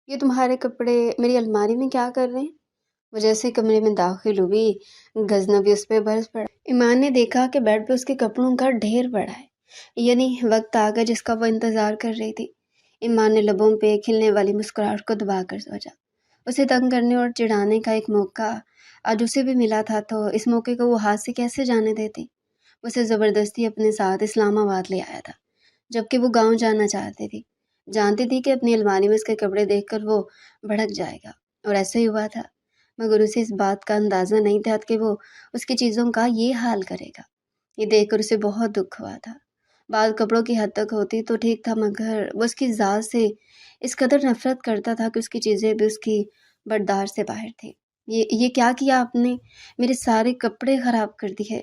یہ تمہارے کپڑے میری الماری میں کیا کر رہے ہیں؟ وہ جیسے کمرے میں داخل ہوئی، غضنفی اس پہ برس پڑا۔ ایمان نے دیکھا کہ بیڈ پہ اس کے کپڑوں کا ڈھیر پڑا ہے، یعنی وقت آ گیا جس کا وہ انتظار کر رہی تھی۔ ایمان نے لبوں پہ کھلنے والی مسکراہٹ کو دبا کر سوچا، اسے تنگ کرنے اور چڑھانے کا ایک موقع آج اسے بھی ملا تھا، تو اس موقع کو وہ ہاتھ سے کیسے جانے دیتی؟ اسے زبردستی اپنے ساتھ اسلام آباد لے آیا تھا، جبکہ وہ گاؤں جانا چاہتی تھی۔ جانتی تھی کہ اپنی الماری میں اس کے کپڑے دیکھ کر وہ بھڑک جائے گا، اور ایسا ہی ہوا تھا، مگر اسے اس بات کا اندازہ نہیں تھا کہ وہ اس کی چیزوں کا یہ حال کرے گا۔ یہ دیکھ کر اسے بہت دکھ ہوا تھا۔ بعض کپڑوں کی حد تک ہوتی تو ٹھیک تھا، مگر وہ اس کی ذات سے اس قدر نفرت کرتا تھا کہ اس کی چیزیں بھی اس کی برداشت سے باہر تھی۔ یہ کیا کیا آپ نے؟ میرے سارے کپڑے خراب کر دیے۔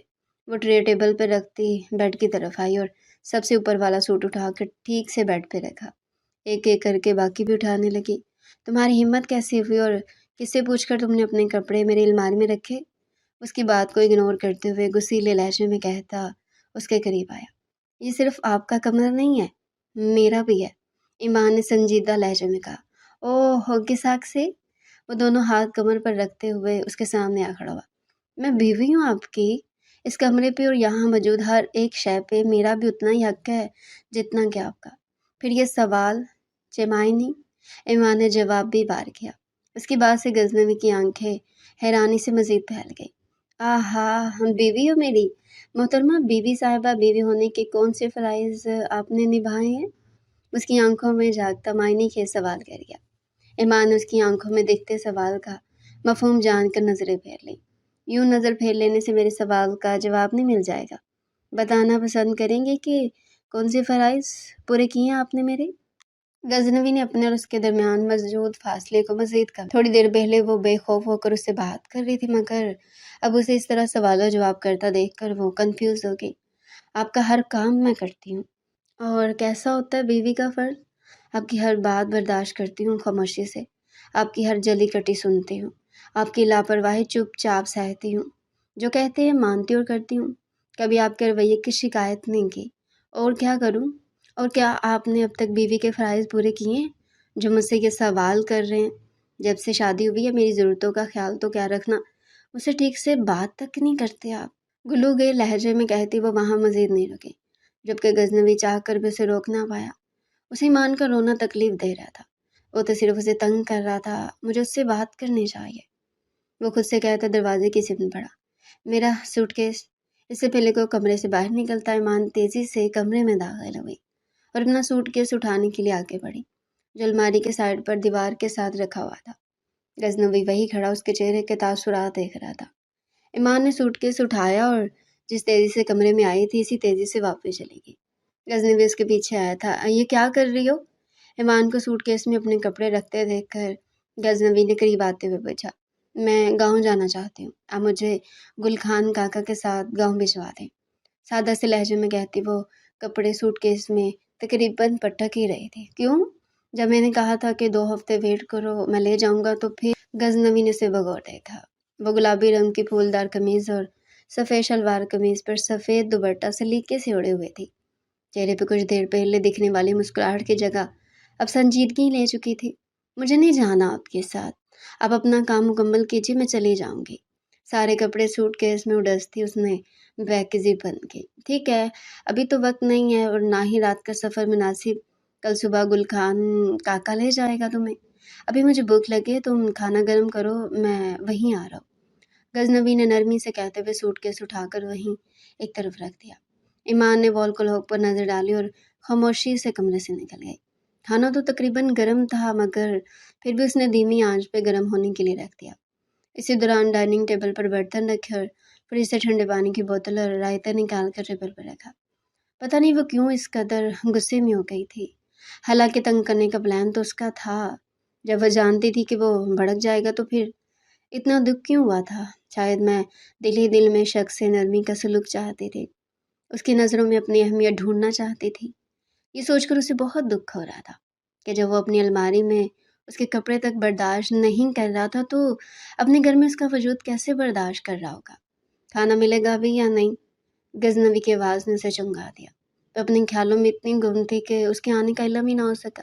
وہ ٹرے ٹیبل پہ رکھتی بیڈ کی طرف آئی اور سب سے اوپر والا سوٹ اٹھا کر ٹھیک سے بیڈ پہ رکھا۔ ایک ایک کر کے باقی بھی اٹھانے لگی۔ تمہاری ہمت کیسی ہوئی اور کس سے پوچھ کر تم نے اپنے کپڑے میری الماری میں رکھے؟ اس کی بات کو اگنور کرتے ہوئے غصیلے لہجے میں کہتا اس کے قریب آیا۔ یہ صرف آپ کا کمرہ نہیں ہے، میرا بھی ہے، ایمان نے سنجیدہ لہجے میں کہا۔ اوہ، کس حق سے؟ وہ دونوں ہاتھ کمر پر رکھتے ہوئے اس کے سامنے آ کھڑا ہوا۔ میں بیوی ہوں آپ کی، اس کمرے پہ اور یہاں موجود ہر ایک شے پہ میرا بھی اتنا ہی حق ہے جتنا کہ آپ کا۔ پھر یہ سوال چمائنی؟ ایمان نے جواب بھی بار کیا۔ اس کی بات سے غضنفی کی آنکھیں حیرانی سے مزید پھیل گئی۔ آہا، بیوی ہو میری؟ محترمہ بیوی صاحبہ، بیوی ہونے کے کون سے فرائض آپ نے نبھائے ہیں؟ اس کی آنکھوں میں جھانکتا معنی کے سوال کر گیا۔ ایمان نے اس کی آنکھوں میں دیکھتے سوال کا مفہوم جان کر نظریں پھیر لیں۔ یوں نظر پھیر لینے سے میرے سوال کا جواب نہیں مل جائے گا۔ بتانا پسند کریں گے کہ کون سے فرائض پورے کیے ہیں آپ نے میرے؟ غضنفی نے اپنے اور اس کے درمیان موجود فاصلے کو مزید کم۔ تھوڑی دیر پہلے وہ بے خوف ہو کر اس سے بات کر رہی تھی، مگر اب اسے اس طرح سوال و جواب کرتا دیکھ کر وہ کنفیوز ہو گئی۔ آپ کا ہر کام میں کرتی ہوں۔ اور کیسا ہوتا ہے بیوی کا فرض؟ آپ کی ہر بات برداشت کرتی ہوں خاموشی سے، آپ کی ہر جلی کٹی سنتی ہوں، آپ کی لاپرواہی چپ چاپ سہتی ہوں، جو کہتے ہیں مانتی اور کرتی ہوں، کبھی آپ کے رویے کی شکایت نہیں کی۔ اور کیا کروں؟ اور کیا آپ نے اب تک بیوی کے فرائض پورے کیے ہیں جو مجھ سے یہ سوال کر رہے ہیں؟ جب سے شادی ہوئی ہے میری ضرورتوں کا خیال تو کیا رکھنا، مجھ سے ٹھیک سے بات تک نہیں کرتے آپ، گلو گئے لہجے میں کہتی وہ وہاں مزید نہیں رکے، جبکہ غضنفی چاہ کر بھی اسے روک نہ پایا۔ اسے ایمان کا رونا تکلیف دے رہا تھا، وہ تو صرف اسے تنگ کر رہا تھا، مجھے اس سے بات کرنی چاہیے، وہ خود سے کہتا دروازے کی سمت بڑھا۔ میرا سوٹ کیس؟ اس سے پہلے کو کمرے سے باہر نکلتا ایمان تیزی سے کمرے میں داخل ہوئی اور اپنا سوٹ کیس اٹھانے کے لیے آگے بڑھی، جو الماری کے سائڈ پر دیوار کے ساتھ رکھا ہوا تھا۔ غضنفی وہی کھڑا اس کے چہرے کے تاثرات دیکھ رہا تھا۔ ایمان نے سوٹ کیس اٹھایا اور جس تیزی سے کمرے میں آئی تھی اسی تیزی سے واپس چلی گئی۔ غضنفی اس کے پیچھے آیا تھا۔ یہ کیا کر رہی ہو؟ ایمان کو سوٹ کیس میں اپنے کپڑے رکھتے دیکھ کر غضنفی نے قریب آتے ہوئے پوچھا۔ میں گاؤں جانا چاہتی ہوں، آپ مجھے گل خان کاکا کے ساتھ گاؤں بھجوا دیں، سادہ سے لہجے میں کہتی وہ کپڑے سوٹ کیس میں تقریباً پٹک ہی رہی تھی۔ کیوں؟ جب میں نے کہا تھا کہ 2 ہفتے ویٹ کرو میں لے جاؤں گا تو پھر؟ غضنفی نے اسے بغور دیکھا۔ وہ گلابی رنگ کی پھولدار قمیض اور سفید شلوار قمیض پر سفید دوپٹہ سلیقے سے اڑے ہوئے تھی۔ چہرے پہ کچھ دیر پہلے دکھنے والی مسکراہٹ کی جگہ اب سنجیدگی لے چکی تھی۔ مجھے نہیں جانا آپ کے ساتھ، آپ اپنا کام مکمل کیجیے، میں چلی جاؤں گی۔ سارے کپڑے سوٹ کیس میں اڈستی اس نے بیگ کی زپ بند کی۔ ٹھیک ہے، ابھی تو وقت نہیں ہے اور نہ ہی رات کا سفر مناسب، کل صبح گل خان کاکا لے جائے گا تمہیں، ابھی مجھے بھوک لگے، تم کھانا گرم کرو، میں وہیں آ رہا ہوں۔ غضنفی نے نرمی سے کہتے ہوئے سوٹ کیس اٹھا کر وہیں ایک طرف رکھ دیا۔ ایمان نے وال کلاک پر نظر ڈالی اور خاموشی سے کمرے سے نکل گئی۔ کھانا تو تقریباً گرم تھا، مگر پھر بھی اس نے دھیمی آنچ پہ گرم ہونے کے لیے رکھ دیا۔ اسی دوران ڈائننگ ٹیبل پر برتن رکھے اور فریج سے ٹھنڈے پانی کی بوتل اور رائتا نکال کر ٹیبل پر رکھا۔ پتہ نہیں وہ کیوں اس قدر غصے میں ہو گئی تھی، حالانکہ تنگ کرنے کا پلان تو اس کا تھا۔ جب وہ جانتی تھی کہ وہ بھڑک جائے گا تو پھر اتنا دکھ کیوں ہوا تھا؟ شاید میں دل ہی دل میں شخص سے نرمی کا سلوک چاہتی تھی، اس کی نظروں میں اپنی اہمیت ڈھونڈنا چاہتی تھی۔ یہ سوچ کر اسے بہت دکھ ہو رہا تھا کہ جب وہ اپنی الماری میں اس کے کپڑے تک برداشت نہیں کر رہا تھا تو اپنے گھر میں اس کا وجود کیسے برداشت کر رہا ہوگا؟ کھانا ملے گا بھی یا نہیں؟ غضنفی کی آواز نے اسے چنگا دیا۔ تو اپنے خیالوں میں اتنی گم تھی کہ اس کے آنے کا علم ہی نہ ہو سکا۔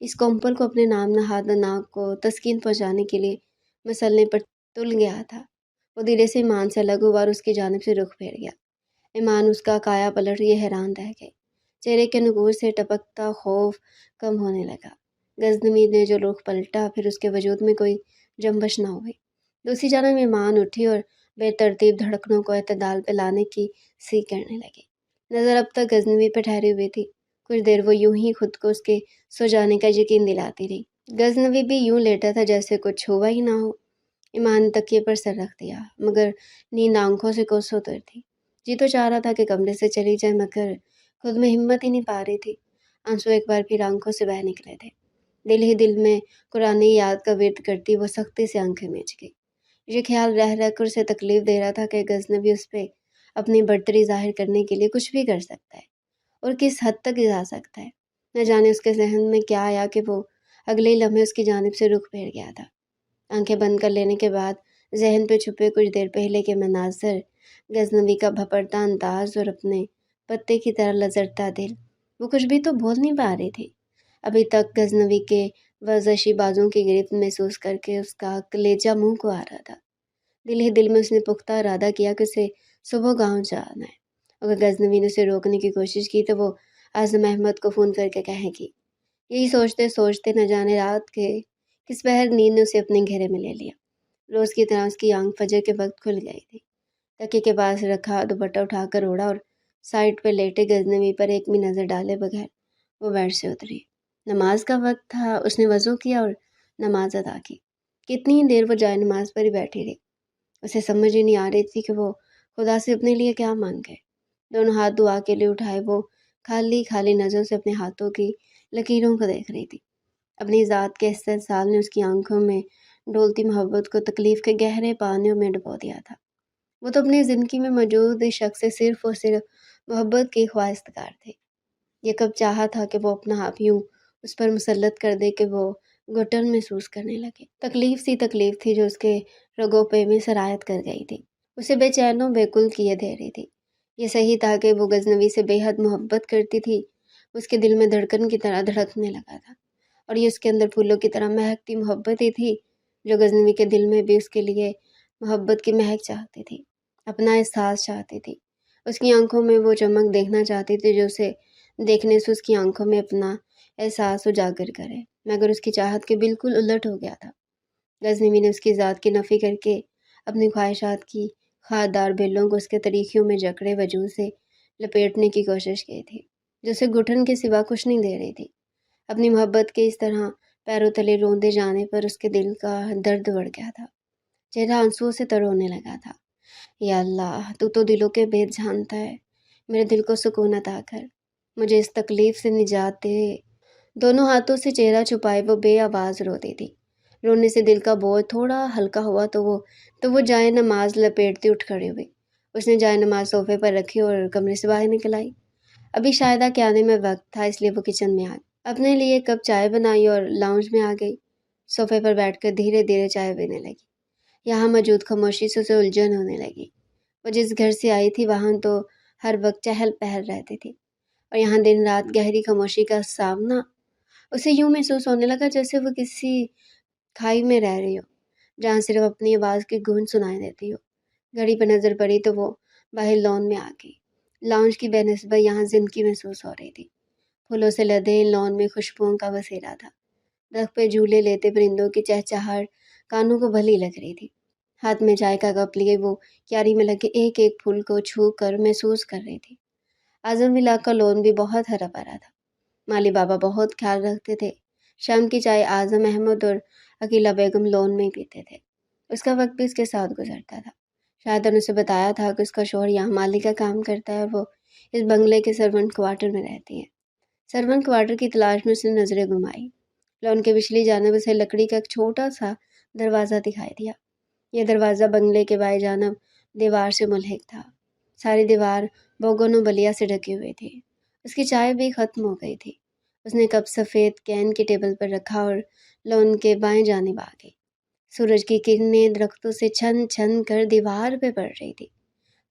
اس کومپل کو اپنے نام نہاد ناک کو تسکین پہنچانے کے لیے مسلنے پر تل گیا تھا۔ وہ دھیرے سے ایمان سے الگ ہوا اور اس کی جانب سے رخ پھیر گیا۔ ایمان اس کا کایا پلٹ یہ حیران رہ گئے۔ چہرے کے نگور سے ٹپکتا خوف کم ہونے لگا۔ غزنوی نے جو رخ پلٹا، پھر اس کے وجود میں کوئی جنبش نہ ہوئی۔ دوسری جانب ایمان اٹھی اور بے ترتیب دھڑکنوں کو اعتدال پہ لانے کی سیکھ کرنے لگی۔ نظر اب تک غزنوی پہ ٹھہری ہوئی تھی۔ کچھ دیر وہ یوں ہی خود کو اس کے سو جانے کا یقین دلاتی رہی۔ غزنوی بھی یوں لیٹا تھا جیسے کچھ ہوا ہی نہ ہو۔ ایمان نے تکیے پر سر رکھ دیا، مگر نیند آنکھوں سے کوسوں دور تھی۔ جی تو چاہ رہا تھا کہ کمرے سے چلی جائے، مگر خود میں ہمت ہی نہیں پا رہی تھی۔ آنسو ایک بار پھر آنکھوں سے بہہ نکلے تھے۔ دل ہی دل میں قرآن یاد کا ورد کرتی وہ سختی سے آنکھیں میچ گئی۔ یہ خیال رہ رہ کر اسے تکلیف دے رہا تھا کہ غزنوی اس پہ اپنی برتری ظاہر کرنے کے لیے کچھ بھی کر سکتا ہے، اور کس حد تک جا سکتا ہے۔ نہ جانے اس کے ذہن میں کیا آیا کہ وہ اگلے ہی لمحے اس کی جانب سے رخ پھیر گیا تھا۔ آنکھیں بند کر لینے کے بعد ذہن پہ چھپے کچھ دیر پہلے کے مناظر، غزنوی کا بھپڑتا انداز اور اپنے پتے کی طرح لرزتا دل، وہ کچھ بھی تو بول نہیں پا رہی تھی۔ ابھی تک غزنوی کے ورزشی بازوں کی گرفت محسوس کر کے اس کا کلیجہ منہ کو آ رہا تھا۔ دل ہی دل میں اس نے پختہ ارادہ کیا کہ اسے صبح گاؤں جانا ہے۔ اگر غزنوی نے اسے روکنے کی کوشش کی تو وہ اعظم احمد کو فون کر کے کہے گی۔ یہی سوچتے سوچتے نہ جانے رات کے کس پہر نیند نے اسے اپنے گھیرے میں لے لیا۔ روز کی طرح اس کی آنکھ فجر کے وقت کھل گئی تھی۔ تکیے کے پاس رکھا دوپٹہ اٹھا کر اوڑھا اور سائڈ پہ لیٹے غزنوی پر ایک بھی نظر ڈالے بغیر وہ بیڈ سے اتری۔ نماز کا وقت تھا، اس نے وضو کیا اور نماز ادا کی۔ کتنی دیر وہ جائے نماز پر ہی بیٹھی رہی۔ اسے سمجھ ہی نہیں آ رہی تھی کہ وہ خدا سے اپنے لیے کیا مانگے۔ دونوں ہاتھ دعا کے لیے اٹھائے وہ خالی خالی نظروں سے اپنے ہاتھوں کی لکیروں کو دیکھ رہی تھی۔ اپنی ذات کے استحصال نے اس کی آنکھوں میں ڈولتی محبت کو تکلیف کے گہرے پانیوں میں ڈبو دیا تھا۔ وہ تو اپنی زندگی میں موجود اس شخص سے صرف اور صرف محبت کی خواہشگر تھی۔ یہ کب چاہا تھا کہ وہ اپنا آپ یوں اس پر مسلط کر دے کہ وہ گھٹن محسوس کرنے لگے۔ تکلیف تھی جو اس کے رگوں پہ میں سرایت کر گئی تھی، اسے بے چین و بیکل کیے دے رہی تھی۔ یہ صحیح تھا کہ وہ غزنوی سے بے حد محبت کرتی تھی۔ اس کے دل میں دھڑکن کی طرح دھڑکنے لگا تھا، اور یہ اس کے اندر پھولوں کی طرح مہکتی محبت ہی تھی جو غزنوی کے دل میں بھی اس کے لیے محبت کی مہک چاہتی تھی، اپنا احساس چاہتی تھی۔ اس کی آنکھوں میں وہ چمک دیکھنا چاہتی تھی جو اسے دیکھنے سے اس کی آنکھوں میں اپنا احساس اجاگر کرے، مگر اس کی چاہت کے بالکل الٹ ہو گیا تھا۔ غزنوی نے اس کی ذات کی نفی کر کے اپنی خواہشات کی خاردار بیلوں کو اس کے طریقوں میں جکڑے وجود سے لپیٹنے کی کوشش کی تھی، جو اسے گھٹن کے سوا کچھ نہیں دے رہی تھی۔ اپنی محبت کے اس طرح پیروں تلے روندے جانے پر اس کے دل کا درد بڑھ گیا تھا، چہرہ آنسوؤں سے تر ہونے لگا تھا۔ یا اللہ، تو دلوں کے بھید جانتا ہے، میرے دل کو سکون عطا کر، مجھے اس تکلیف سے نجات دے۔ دونوں ہاتھوں سے چہرہ چھپائے وہ بے آواز روتی تھی۔ رونے سے دل کا بوجھ تھوڑا ہلکا ہوا تو وہ جائے نماز لپیٹتی اٹھ کھڑی ہوئی۔ اس نے جائے نماز صوفے پر رکھی اور کمرے سے باہر نکل آئی۔ ابھی شاہدہ کے آنے میں وقت تھا، اس لیے وہ کچن میں آ گئی، اپنے لیے کپ چائے بنائی اور لاؤنج میں آ گئی۔ صوفے پر بیٹھ کر دھیرے دھیرے چائے پینے لگی۔ یہاں موجود خاموشی سے اسے الجھن ہونے لگی۔ وہ جس گھر سے آئی تھی وہاں تو ہر وقت چہل پہل رہتی تھی، اور یہاں دن رات گہری خاموشی کا سامنا اسے یوں محسوس ہونے لگا جیسے وہ کسی کھائی میں رہ رہی ہو جہاں صرف اپنی آواز کی گونج سنائی دیتی ہو۔ گھڑی پہ نظر پڑی تو وہ باہر لان میں آ گئی۔ لاؤنج کی بے نسبت یہاں زندگی محسوس ہو رہی تھی۔ پھولوں سے لدے لان میں خوشبوؤں کا بسیرا تھا۔ درخت پہ جھولے لیتے پرندوں کی چہچہاہٹ کانوں کو بھلی لگ رہی تھی۔ ہاتھ میں چائے کا کپ لیے وہ کیاری میں لگے ایک ایک پھول کو چھو کر محسوس کر رہی تھی۔ اعظم ولا کا لون بھی بہت ہرا بھرا تھا۔ مالی بابا بہت خیال رکھتے تھے۔ شام کی چائے اعظم احمد اور عقیلہ بیگم لون میں ہی پیتے تھے۔ اس کا وقت بھی اس کے ساتھ گزرتا تھا۔ شاہدہ نے اسے بتایا تھا کہ اس کا شوہر یہاں مالی کا کام کرتا ہے اور وہ اس بنگلے کے سرونٹ کوارٹر میں رہتی ہے۔ سرونٹ کوارٹر کی تلاش میں اس نے نظریں گھمائی۔ لون کے پچھلی جانب اسے لکڑی کا ایک چھوٹا سا دروازہ دکھائی دیا۔ یہ دروازہ بنگلے کے بائیں جانب دیوار سے ملحق تھا۔ ساری دیوار بوگن و بلیا سے ڈھکی ہوئی تھی۔ اس کی چائے بھی ختم ہو گئی تھی۔ اس نے کپ سفید کین کی ٹیبل پر رکھا اور لون کے بائیں جانب آ گئی۔ سورج کی کرنیں درختوں سے چھن چھن کر دیوار پہ پڑ رہی تھی۔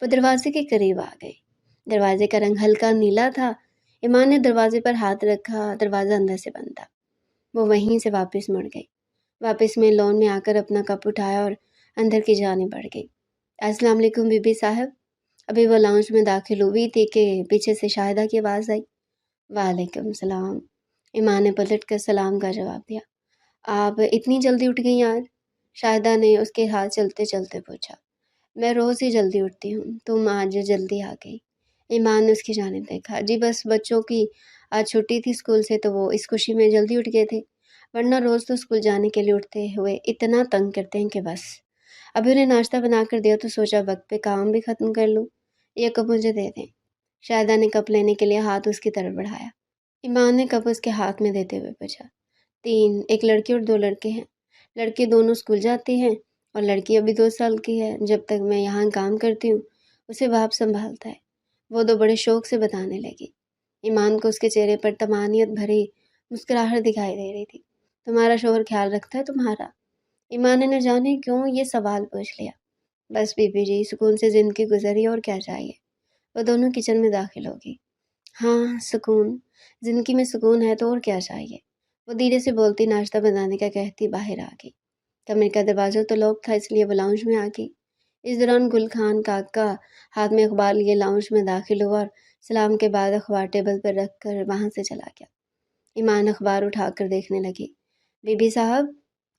وہ دروازے کے قریب آ گئی۔ دروازے کا رنگ ہلکا نیلا تھا۔ ایمان نے دروازے پر ہاتھ رکھا، دروازہ اندر سے بند تھا۔ وہ وہیں سے واپس مڑ گئی۔ واپس میں لون میں آ کر اپنا کپ اٹھایا اور اندر کی جانب بڑھ گئی۔ السلام علیکم بی بی صاحب۔ ابھی وہ لاؤنج میں داخل ہوئی تھی کہ پیچھے سے شاہدہ کی آواز آئی۔ وعلیکم السلام۔ ایمان نے پلٹ کر سلام کا جواب دیا۔ آپ اتنی جلدی اٹھ گئی آج؟ شاہدہ نے اس کے ہاتھ چلتے چلتے پوچھا۔ میں روز ہی جلدی اٹھتی ہوں، تم آج جلدی آ گئی۔ ایمان نے اس کی جانب دیکھا۔ جی بس بچوں کی آج چھٹی تھی اسکول سے تو وہ اس خوشی میں جلدی اٹھ گئے تھے، ورنہ روز تو اسکول جانے کے لیے اٹھتے ہوئے اتنا تنگ کرتے ہیں کہ بس۔ ابھی انہیں ناشتہ بنا کر دیا تو سوچا وقت پہ کام بھی ختم کر لوں۔ یہ کپ مجھے دے دیں۔ شاہدہ نے کپ لینے کے لیے ہاتھ اس کی طرف بڑھایا۔ ایمان نے کپ اس کے ہاتھ میں دیتے ہوئے پوچھا۔ 3، ایک لڑکی اور 2 لڑکے ہیں۔ لڑکے دونوں اسکول جاتے ہیں اور لڑکی ابھی 2 سال کی ہے۔ جب تک میں یہاں کام کرتی ہوں اسے باپ سنبھالتا ہے، وہ 2 بڑے شوق سے بتانے لگی۔ ایمان کو اس کے چہرے پر طمانینت بھری مسکراہٹ دکھائی دے رہی تھی۔ تمہارا شوہر خیال رکھتا ہے تمہارا؟ ایمان نے نہ جانے کیوں یہ سوال پوچھ لیا۔ بس بی بی جی، سکون سے زندگی گزری اور کیا چاہیے۔ وہ دونوں کچن میں داخل ہو گئی۔ ہاں سکون، زندگی میں سکون ہے تو اور کیا چاہیے۔ وہ دھیرے سے بولتی ناشتہ بنانے کا کہتی باہر آ گئی۔ کمرے کا دروازہ تو لاک تھا اس لیے وہ لاؤنج میں آ گئی۔ اس دوران گل خان کاکا ہاتھ میں اخبار لیے لاؤنج میں داخل ہوا اور سلام کے بعد اخبار ٹیبل پر رکھ کر وہاں سے چلا گیا۔ ایمان اخبار اٹھا کر دیکھنے لگی۔ بی بی صاحب،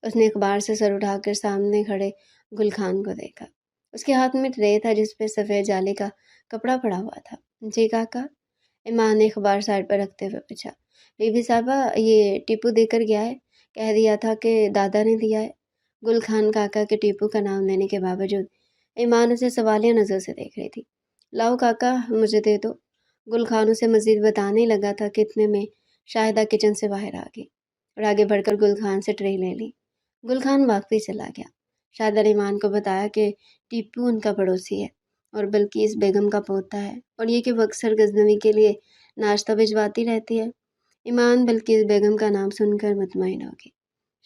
اس نے اخبار سے سر اٹھا کر سامنے کھڑے گل خان کو دیکھا۔ اس کے ہاتھ میں ٹرے تھا جس پہ سفید جالی کا کپڑا پڑا ہوا تھا۔ جی کاکا؟ ایمان نے اخبار سائڈ پر رکھتے ہوئے پوچھا۔ بی بی صاحبہ، یہ ٹیپو دے کر گیا ہے، کہہ دیا تھا کہ دادا نے دیا ہے۔ گل خان کاکا کے ٹیپو کا نام لینے کے باوجود ایمان اسے سوالیہ نظر سے دیکھ رہی تھی۔ لاؤ کاکا، مجھے دے دو۔ گل خان اسے مزید بتانے لگا تھا کہ اتنے میں شاہدہ کچن سے باہر آ گئی اور آگے بڑھ کر گل خان سے ٹرے لے لی۔ گل خان واقعی چلا گیا۔ شاہدہ نے ایمان کو بتایا کہ ٹیپو ان کا پڑوسی ہے اور بلقیس بیگم کا پوتا ہے، اور یہ کہ وہ اکثر غزنوی کے لیے ناشتہ بھجواتی رہتی ہے۔ ایمان بلقیس بیگم کا نام سن کر مطمئن ہو گئی۔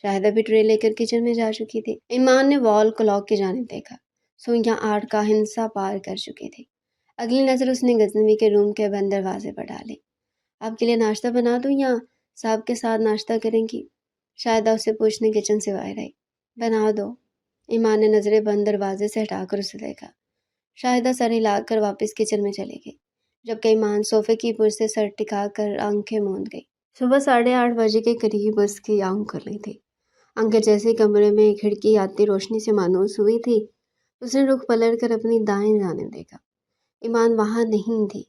شاہدہ بھی ٹرے لے کر کچن میں جا چکی تھی۔ ایمان نے وال کلاک کی جانب دیکھا۔ سوئیاں 8 کا ہندسہ پار کر چکی تھی۔ اگلی نظر اس نے غزنوی کے روم کے بند دروازے پر ڈالی۔ آپ کے لیے ناشتہ بنا دوں یا صاحب کے ساتھ ناشتہ کریں گی؟ شاہدہ اسے پوچھنے کچن سے باہر آئی۔ بنا دو۔ ایمان نے نظریں بند دروازے سے ہٹا کر اسے دیکھا۔ شاہدہ سر ہلا کر واپس کچن میں چلی گئی، جبکہ ایمان صوفے کی پشت سے سر ٹکا کر آنکھیں موند گئی۔ صبح 8:30 بجے کے قریب اس کی آنکھ کھلی تھی۔ آنکھیں جیسے کمرے میں کھڑکی آتی روشنی سے مانوس ہوئی تھی۔ اس نے رخ پلٹ کر اپنی دائیں جانب دیکھا۔ ایمان وہاں نہیں تھی۔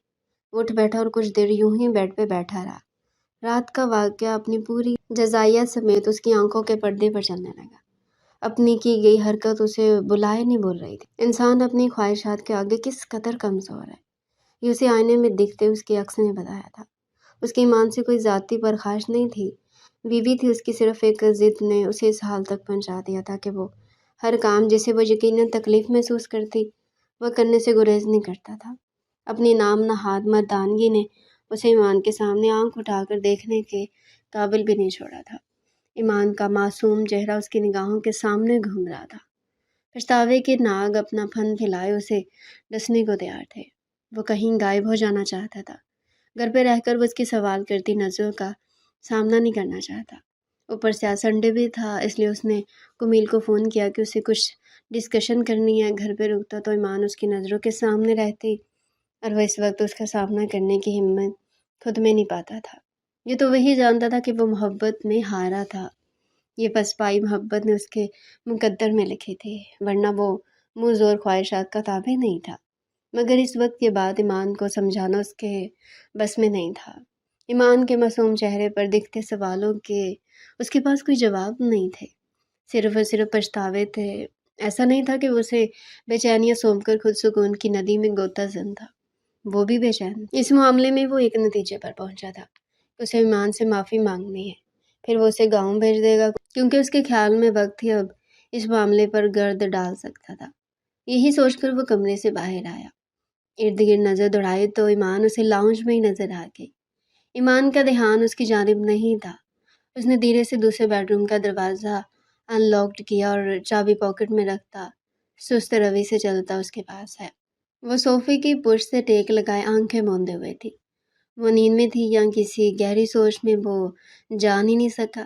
وہ اٹھ بیٹھا اور کچھ دیر یوں ہی بیڈ پہ بیٹھا رہا۔ رات کا واقعہ اپنی پوری جزائیات سمیت اس کی آنکھوں کے پردے پر چلنے لگا۔ اپنی کی گئی حرکت اسے بلائے نہیں بول رہی تھی۔ انسان اپنی خواہشات کے آگے کس قدر کمزور ہے، یہ اسے آئینے میں دکھتے اس کے عکس نے بتایا تھا۔ اس کی ایمان سے کوئی ذاتی پرخاش نہیں تھی، بیوی تھی اس کی، صرف ایک ضد نے اسے اس حال تک پہنچا دیا تھا کہ وہ ہر کام جسے وہ یقیناً تکلیف محسوس کرتی وہ کرنے سے گریز نہیں کرتا تھا۔ اپنی نام نہاد مردانگی نے اسے ایمان کے سامنے آنکھ اٹھا کر دیکھنے کے قابل بھی نہیں چھوڑا تھا۔ ایمان کا معصوم چہرہ اس کی نگاہوں کے سامنے گھوم رہا تھا۔ پچھتاوے کے ناگ اپنا پھن پھیلائے اسے ڈسنے کو تیار تھے۔ وہ کہیں غائب ہو جانا چاہتا تھا۔ گھر پہ رہ کر وہ اس کی سوال کرتی نظروں کا سامنا نہیں کرنا چاہتا۔ اوپر سے آج سنڈے بھی تھا، اس لیے اس نے کمیل کو فون کیا کہ اسے کچھ ڈسکشن کرنی ہے۔ گھر پہ رکتا تو ایمان اس کی نظروں کے سامنے رہتی اور وہ اس وقت اس کا سامنا کرنے کی ہمت خود میں نہیں پاتا تھا۔ یہ تو وہی جانتا تھا کہ وہ محبت میں ہارا تھا۔ یہ پسپائی محبت نے اس کے مقدر میں لکھی تھی، ورنہ وہ منہ زور خواہشات کا تابع نہیں تھا۔ مگر اس وقت یہ بات ایمان کو سمجھانا اس کے بس میں نہیں تھا۔ ایمان کے معصوم چہرے پر دکھتے سوالوں کے اس کے پاس کوئی جواب نہیں تھے، صرف اور صرف پچھتاوے تھے۔ ایسا نہیں تھا کہ وہ اسے بے چینیاں سونپ کر خود سکون کی ندی میں غوطہ زن تھا، وہ بھی بے چین۔ اس معاملے میں وہ ایک نتیجے پر پہنچا تھا، اسے ایمان سے معافی مانگنی ہے، پھر وہ اسے گاؤں بھیج دے گا، کیونکہ اس کے خیال میں وقت ہی اب اس معاملے پر گرد ڈال سکتا تھا۔ یہی سوچ کر وہ کمرے سے باہر آیا۔ ارد گرد نظر دوڑائی تو ایمان اسے لاؤنج میں ہی نظر آ گئی۔ ایمان کا دھیان اس کی جانب نہیں تھا۔ اس نے دھیرے سے دوسرے بیڈ روم کا دروازہ ان لاکڈ کیا اور چابی پاکٹ میں رکھتا سست روی سے چلتا اس کے پاس ہے۔ وہ صوفے کی پشت سے ٹیک لگائے آنکھیں موندے ہوئے تھی۔ وہ نیند میں تھی یا کسی گہری سوچ میں، وہ جان ہی نہیں سکا۔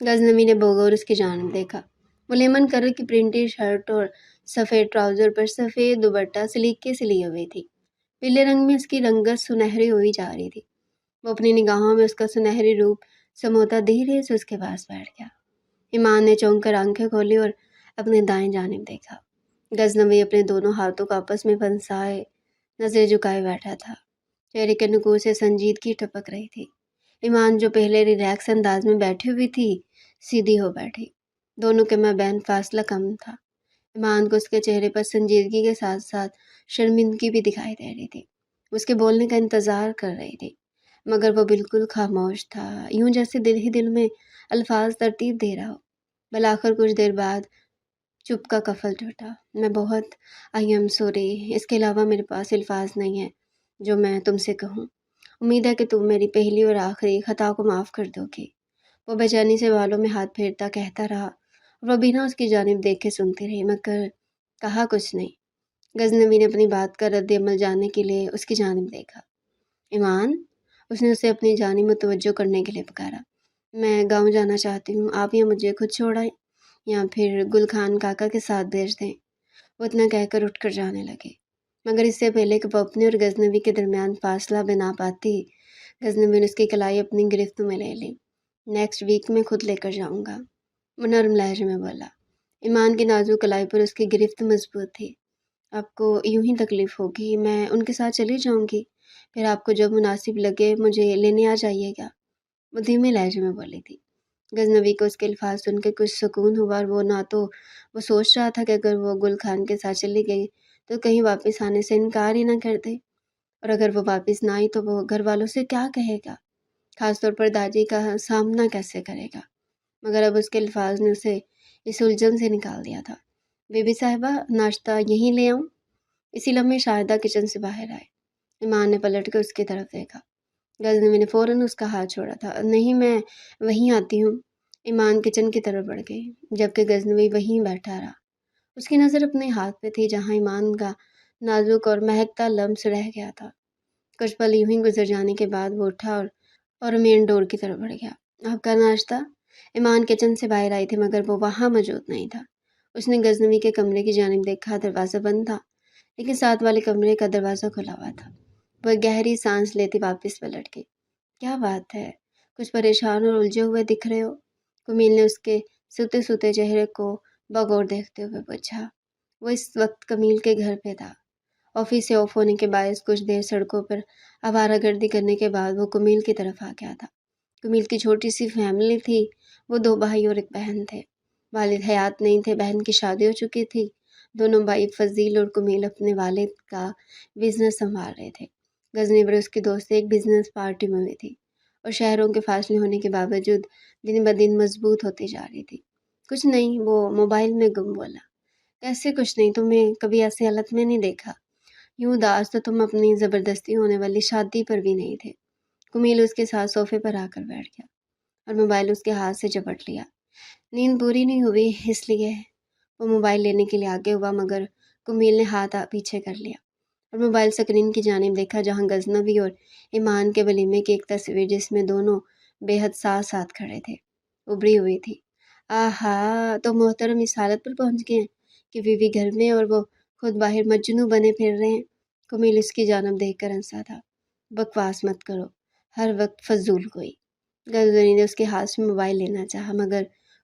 غزنوی نے بغور اس کی جانب دیکھا۔ وہ لیمن کلر کی پرنٹڈ شرٹ اور سفید ٹراؤزر پر سفید دوپٹہ سلیقے سے لیے ہوئی تھی۔ پیلے رنگ میں اس کی رنگت سنہری ہوئی جا رہی تھی۔ وہ اپنی نگاہوں میں اس کا سنہری روپ سموتا دھیرے سے اس کے پاس بیٹھ گیا۔ ایمان نے چونک کر آنکھیں کھولی اور اپنے دائیں جانب دیکھا۔ غزنوی اپنے دونوں ہاتھوں کو آپس میں پھنسائے نظریں جھکائے بیٹھا تھا۔ چہرے کے نکور سے سنجیدگی ٹپک رہی تھی۔ ایمان جو پہلے ریلیکس انداز میں بیٹھی ہوئی تھی سیدھی ہو بیٹھی۔ دونوں کے مابین فاصلہ کم تھا۔ ایمان کو اس کے چہرے پر سنجیدگی کے ساتھ ساتھ شرمندگی بھی دکھائی دے رہی تھی۔ اس کے بولنے کا انتظار کر رہی تھی مگر وہ بالکل خاموش تھا، یوں جیسے دل ہی دل میں الفاظ ترتیب دے رہا ہو۔ بالآخر کچھ دیر بعد چپ کا کفل ٹوٹا۔ میں بہت آئی ایم سوری، اس کے علاوہ میرے پاس الفاظ نہیں ہیں جو میں تم سے کہوں۔ امید ہے کہ تم میری پہلی اور آخری خطا کو معاف کر دو گی۔ وہ بے چینی سے بالوں میں ہاتھ پھیرتا کہتا رہا اور وہ بنا اس کی جانب دیکھے سنتی رہی مگر کہا کچھ نہیں۔ غزنوی نے اپنی بات کا رد عمل جاننے کے لیے اس کی جانب دیکھا۔ ایمان، اس نے اسے اپنی جانب متوجہ کرنے کے لیے پکارا، میں گاؤں جانا چاہتی ہوں، آپ یا مجھے خود چھوڑائیں یا پھر گل خان کاکا کے ساتھ بھیج دیں۔ وہ اتنا کہہ کر اٹھ کر جانے لگے مگر اس سے پہلے کہ وہ اپنے اور غزنوی کے درمیان فاصلہ بنا پاتی، غزنوی نے اس کی کلائی اپنی گرفت میں لے لی۔ نیکسٹ ویک میں خود لے کر جاؤں گا، وہ نرم لہجے میں بولا۔ ایمان کی نازک کلائی پر اس کی گرفت مضبوط تھی۔ آپ کو یوں ہی تکلیف ہوگی، میں ان کے ساتھ چلی جاؤں گی، پھر آپ کو جب مناسب لگے مجھے لینے آ جائیے گا، وہ دھیمے لہجے میں بولی تھی۔ غزنوی کو اس کے الفاظ سن کے کچھ سکون ہوا اور وہ نہ تو وہ سوچ رہا تھا کہ اگر وہ گل خان کے ساتھ چلی گئی تو کہیں واپس آنے سے انکار ہی نہ کر دے، اور اگر وہ واپس نہ آئی تو وہ گھر والوں سے کیا کہے گا، خاص طور پر دادی کا سامنا کیسے کرے گا۔ مگر اب اس کے الفاظ نے اسے اس الجھن سے نکال دیا تھا۔ بی بی صاحبہ، ناشتہ یہیں لے آؤں؟ اسی لمحے شاہدہ کچن سے باہر آئے۔ ایمان نے پلٹ کر اس کی طرف دیکھا۔ غزنوی نے فوراً اس کا ہاتھ چھوڑا تھا۔ نہیں، میں وہیں آتی ہوں۔ ایمان کچن کی طرف بڑھ گئی جبکہ غزنوی وہیں بیٹھا رہا۔ اس کی نظر اپنے ہاتھ پہ تھی جہاں ایمان کا نازک اور مہکتا لمس رہ گیا تھا۔ کچھ پل یوں ہی گزر جانے کے بعد وہ اٹھا اور مین ڈور کی طرف بڑھ گیا۔ آپ کا ناشتہ؟ ایمان کچن سے باہر آئی تھی مگر وہ وہاں موجود نہیں تھا۔ اس نے غزنوی کے کمرے کی جانب دیکھا، دروازہ بند تھا لیکن ساتھ والے کمرے کا دروازہ کھلا ہوا تھا۔ وہ ایک گہری سانس لیتی واپس پلٹ گئی۔ کیا بات ہے، کچھ پریشان اور الجھے ہوئے دکھ رہے ہو؟ کمیل نے اس کے سوتے سوتے چہرے کو بغور دیکھتے ہوئے پوچھا۔ وہ اس وقت کمیل کے گھر پہ تھا۔ آفس سے آف ہونے کے باعث کچھ دیر سڑکوں پر آوارہ گردی کرنے کے بعد وہ کمیل کی طرف آ گیا تھا۔ کمیل کی چھوٹی سی فیملی تھی، وہ 2 بھائی اور 1 بہن تھے۔ والد حیات نہیں تھے، بہن کی شادی ہو چکی تھی۔ دونوں بھائی فضیل اور کمیل اپنے والد کا بزنس سنبھال رہے تھے۔ غزنوی اور اس کی دوست ایک بزنس پارٹی میں ہوئی تھی اور شہروں کے فاصلے ہونے کے باوجود دن بدن مضبوط ہوتی جا رہی تھی۔ کچھ نہیں، وہ موبائل میں گم بولا۔ کیسے کچھ نہیں؟ تمہیں کبھی ایسی حالت میں نہیں دیکھا۔ یوں اداس تو تم اپنی زبردستی ہونے والی شادی پر بھی نہیں تھے۔ کمیل اس کے ساتھ صوفے پر آ کر بیٹھ گیا اور موبائل اس کے ہاتھ سے جپٹ لیا۔ نیند پوری نہیں ہوئی اس لیے وہ موبائل لینے کے لیے آگے ہوا مگر کمیل نے ہاتھ پیچھے کر لیا اور موبائل اسکرین کی جانب دیکھا جہاں غزنوی اور ایمان کے ولیمے کی ایک تصویر جس میں دونوں بے حد ساتھ ساتھ کھڑے تھے ابھری ہوئی تھی۔ آہا، تو محترم اس حالت پر پہنچ گئے ہیں کہ بیوی گھر میں اور وہ خود باہر مجنوں بنے پھر رہے ہیں۔ کمیل اس کی جانب دیکھ کر ہنسا تھا۔ بکواس مت کرو، ہر وقت فضول کوئی۔ غزنوی نے اس کے ہاتھ سے موبائل لینا چاہا مگر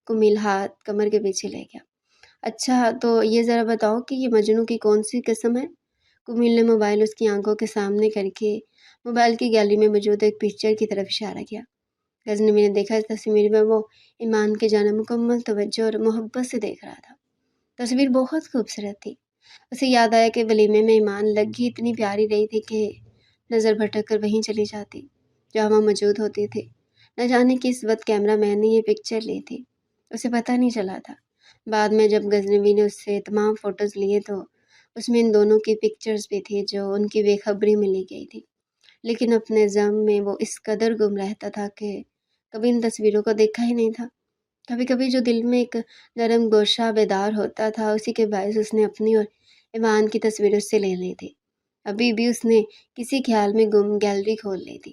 کمیل ہاتھ کمر کے پیچھے لے گیا۔ اچھا تو یہ ذرا بتاؤ کہ یہ مجنوں کی کون سی قسم ہے؟ کمیل نے موبائل اس کی آنکھوں کے سامنے کر کے موبائل کی گیلری میں موجود ایک پکچر کی طرف اشارہ کیا۔ غزنوی نے دیکھا اس تصویر میں وہ ایمان کے جانب مکمل توجہ اور محبت سے دیکھ رہا تھا۔ تصویر بہت خوبصورت تھی۔ اسے یاد آیا کہ ولیمے میں ایمان لگی اتنی پیاری رہی تھی کہ نظر بھٹک کر وہیں چلی جاتی جہاں وہ موجود ہوتی تھی۔ نہ جانے کس وقت کیمرہ مین نے یہ پکچر لی تھی، اسے پتہ نہیں چلا تھا۔ بعد میں جب غزنوی نے اس سے تمام فوٹوز لیے تو اس میں ان دونوں کی پکچرز بھی تھی جو ان کی بے خبری میں لی گئی تھی، لیکن اپنے ضم میں وہ اس قدر گم رہتا تھا کہ کبھی ان تصویروں کو دیکھا ہی نہیں تھا۔ کبھی کبھی جو دل میں ایک نرم گوشہ بیدار ہوتا تھا اسی کے باعث اس نے اپنی اور ایمان کی تصویر اس سے لے لی تھی۔ ابھی بھی اس نے کسی خیال میں گم گیلری کھول لی تھی۔